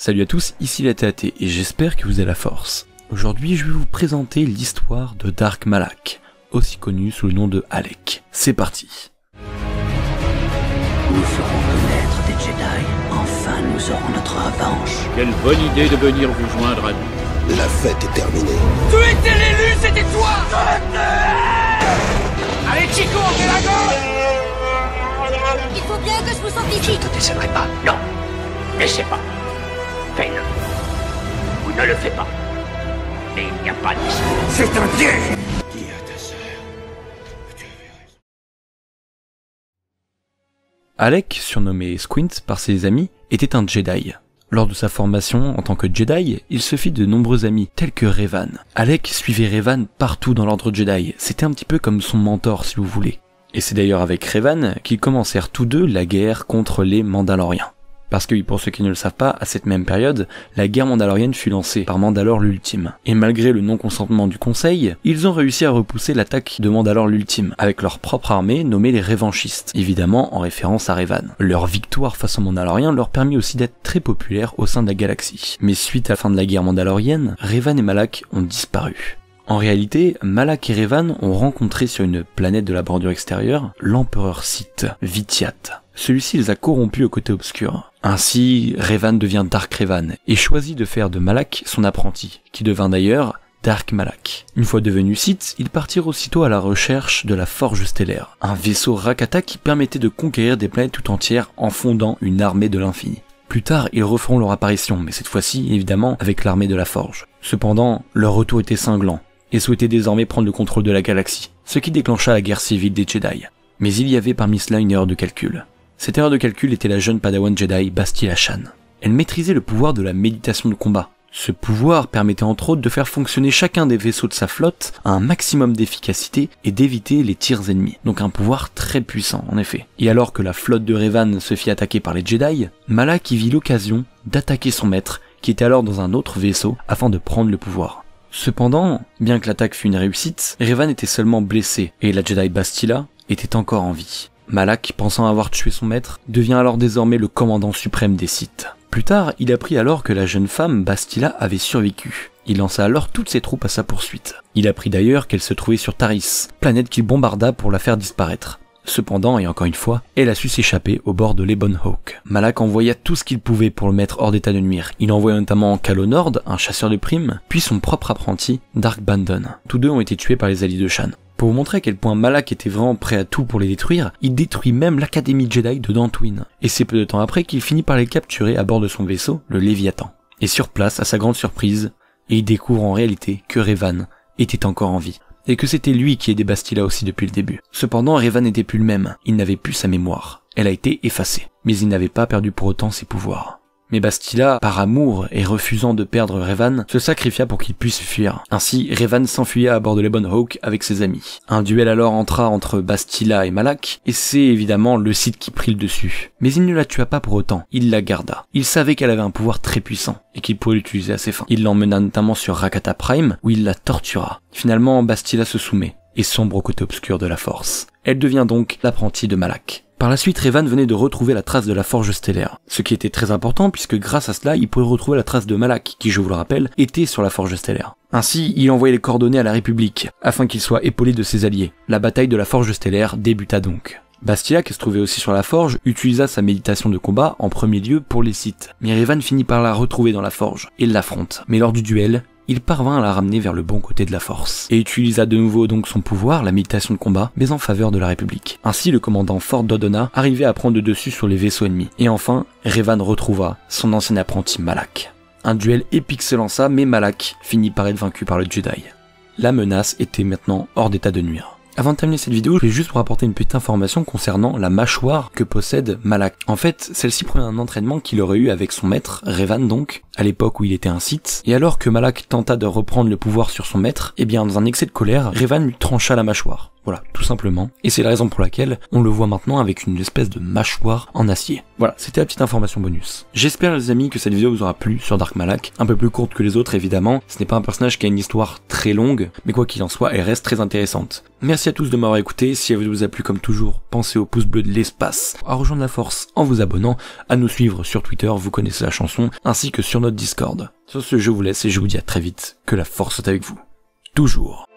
Salut à tous, ici la TAT et j'espère que vous avez la force. Aujourd'hui je vais vous présenter l'histoire de Dark Malak, aussi connu sous le nom de Alec. C'est parti. Nous ferons le maître des Jedi. Enfin, nous aurons notre revanche. Quelle bonne idée de venir vous joindre à nous. La fête est terminée. Tu étais l'élu, c'était toi. Allez Chico, on fait la gauche. Il faut bien que je vous sorte d'ici. Je te décèderai pas. Non. N'essaie pas. Fais-le. Ou ne le fais pas. Et il n'y a pas d'issue. C'est un piège. Dis à ta sœur que tu verras. Alec, surnommé Squint par ses amis, était un Jedi. Lors de sa formation en tant que Jedi, il se fit de nombreux amis, tels que Revan. Alec suivait Revan partout dans l'ordre Jedi, c'était un petit peu comme son mentor si vous voulez. Et c'est d'ailleurs avec Revan qu'ils commencèrent tous deux la guerre contre les Mandaloriens. Parce que, pour ceux qui ne le savent pas, à cette même période, la guerre mandalorienne fut lancée par Mandalore l'Ultime. Et malgré le non-consentement du Conseil, ils ont réussi à repousser l'attaque de Mandalore l'Ultime, avec leur propre armée nommée les Revanchistes, évidemment en référence à Revan. Leur victoire face aux Mandaloriens leur permit aussi d'être très populaires au sein de la galaxie. Mais suite à la fin de la guerre mandalorienne, Revan et Malak ont disparu. En réalité, Malak et Revan ont rencontré sur une planète de la bordure extérieure l'empereur Sith, Vitiate. Celui-ci les a corrompus au côté obscur. Ainsi, Revan devient Dark Revan et choisit de faire de Malak son apprenti, qui devint d'ailleurs Dark Malak. Une fois devenu Sith, ils partirent aussitôt à la recherche de la Forge Stellaire, un vaisseau Rakata qui permettait de conquérir des planètes tout entières en fondant une armée de l'infini. Plus tard, ils referont leur apparition, mais cette fois-ci, évidemment, avec l'armée de la Forge. Cependant, leur retour était cinglant, et souhaitait désormais prendre le contrôle de la galaxie, ce qui déclencha la guerre civile des Jedi. Mais il y avait parmi cela une erreur de calcul. Cette erreur de calcul était la jeune Padawan Jedi Bastila Shan. Elle maîtrisait le pouvoir de la méditation de combat. Ce pouvoir permettait entre autres de faire fonctionner chacun des vaisseaux de sa flotte à un maximum d'efficacité et d'éviter les tirs ennemis. Donc un pouvoir très puissant en effet. Et alors que la flotte de Revan se fit attaquer par les Jedi, Malak y vit l'occasion d'attaquer son maître, qui était alors dans un autre vaisseau, afin de prendre le pouvoir. Cependant, bien que l'attaque fût une réussite, Revan était seulement blessé, et la Jedi Bastila était encore en vie. Malak, pensant avoir tué son maître, devient alors désormais le commandant suprême des Sith. Plus tard, il apprit alors que la jeune femme, Bastila, avait survécu. Il lança alors toutes ses troupes à sa poursuite. Il apprit d'ailleurs qu'elle se trouvait sur Taris, planète qu'il bombarda pour la faire disparaître. Cependant, et encore une fois, elle a su s'échapper au bord de l'Ebon Hawk. Malak envoya tout ce qu'il pouvait pour le mettre hors d'état de nuire. Il envoya notamment Calo Nord, un chasseur de primes, puis son propre apprenti, Dark Bandon. Tous deux ont été tués par les alliés de Shan. Pour vous montrer à quel point Malak était vraiment prêt à tout pour les détruire, il détruit même l'Académie Jedi de Dantooine. Et c'est peu de temps après qu'il finit par les capturer à bord de son vaisseau, le Léviathan. Et sur place, à sa grande surprise, il découvre en réalité que Revan était encore en vie. Et que c'était lui qui aidait Bastila aussi depuis le début. Cependant, Revan n'était plus le même, il n'avait plus sa mémoire. Elle a été effacée. Mais il n'avait pas perdu pour autant ses pouvoirs. Mais Bastila, par amour et refusant de perdre Revan, se sacrifia pour qu'il puisse fuir. Ainsi, Revan s'enfuya à bord de l'Ebon Hawk avec ses amis. Un duel alors entra entre Bastila et Malak, et c'est évidemment le Sith qui prit le dessus. Mais il ne la tua pas pour autant, il la garda. Il savait qu'elle avait un pouvoir très puissant, et qu'il pourrait l'utiliser à ses fins. Il l'emmena notamment sur Rakata Prime, où il la tortura. Finalement, Bastila se soumet, et sombre au côté obscur de la Force. Elle devient donc l'apprentie de Malak. Par la suite, Revan venait de retrouver la trace de la Forge Stellaire, ce qui était très important puisque grâce à cela, il pouvait retrouver la trace de Malak, qui, je vous le rappelle, était sur la Forge Stellaire. Ainsi, il envoyait les coordonnées à la République, afin qu'il soit épaulé de ses alliés. La bataille de la Forge Stellaire débuta donc. Bastila, qui se trouvait aussi sur la Forge, utilisa sa méditation de combat en premier lieu pour les Sith. Mais Revan finit par la retrouver dans la Forge, et l'affronte. Mais lors du duel, il parvint à la ramener vers le bon côté de la Force, et utilisa de nouveau donc son pouvoir, la méditation de combat, mais en faveur de la République. Ainsi, le commandant Fort Dodonna arrivait à prendre le dessus sur les vaisseaux ennemis. Et enfin, Revan retrouva son ancien apprenti Malak. Un duel épique se lança, mais Malak finit par être vaincu par le Jedi. La menace était maintenant hors d'état de nuire. Avant de terminer cette vidéo, je vais juste vous rapporter une petite information concernant la mâchoire que possède Malak. En fait, celle-ci provient d'un entraînement qu'il aurait eu avec son maître, Revan donc, à l'époque où il était un Sith. Et alors que Malak tenta de reprendre le pouvoir sur son maître, eh bien dans un excès de colère, Revan lui trancha la mâchoire. Voilà, tout simplement. Et c'est la raison pour laquelle on le voit maintenant avec une espèce de mâchoire en acier. Voilà, c'était la petite information bonus. J'espère les amis que cette vidéo vous aura plu sur Dark Malak. Un peu plus courte que les autres évidemment. Ce n'est pas un personnage qui a une histoire très longue, mais quoi qu'il en soit, elle reste très intéressante. Merci à tous de m'avoir écouté. Si elle vous a plu comme toujours, pensez au pouce bleu de l'espace, à rejoindre la force en vous abonnant, à nous suivre sur Twitter, vous connaissez la chanson, ainsi que sur notre Discord. Sur ce, je vous laisse et je vous dis à très vite. Que la force soit avec vous. Toujours.